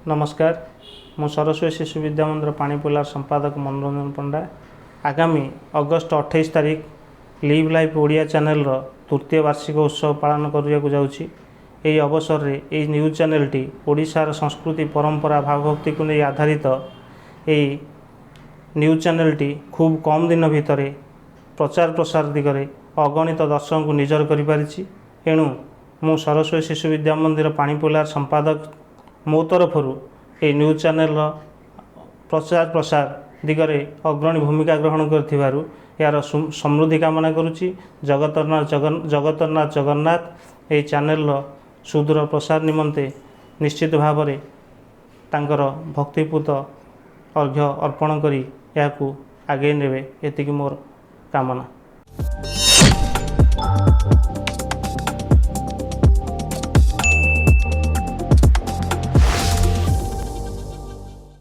नमस्कार मु सरस्वती शिशु विद्या मंदिर पाणीपोलार संपादक मनोरंजन पंडा। आगामी अगस्ट 28 तारीख लिव लाइफ ओडिया चैनल रो तृतीय वार्षिक उत्सव पालन करने जाऊँगी। यही अवसर में यही न्यूज चैनलटी ओडिशार संस्कृति परंपरा भावभक्ति को नहीं आधारित यही न्यूज चैनलटी खूब कम दिन भितर प्रचार प्रसार दिगरे अगणित दर्शक को निजर करिपारिछि। एणु मु सरस्वती शिशु विद्या मंदिर पाणीपोलार संपादक मो तरफर ये न्यूज चैनल प्रचार प्रसार दिगरे अग्रणी भूमिका ग्रहण कर यार समृद्धि कामना करुच्ची। जगतरनाथ जगन्नाथ ये चैनल सुदूर प्रसार निमंते निश्चित भाव में तांकर भक्तिपूत अर्घ्य अर्पण करी आगे नेबे एतिकी मोर कामना।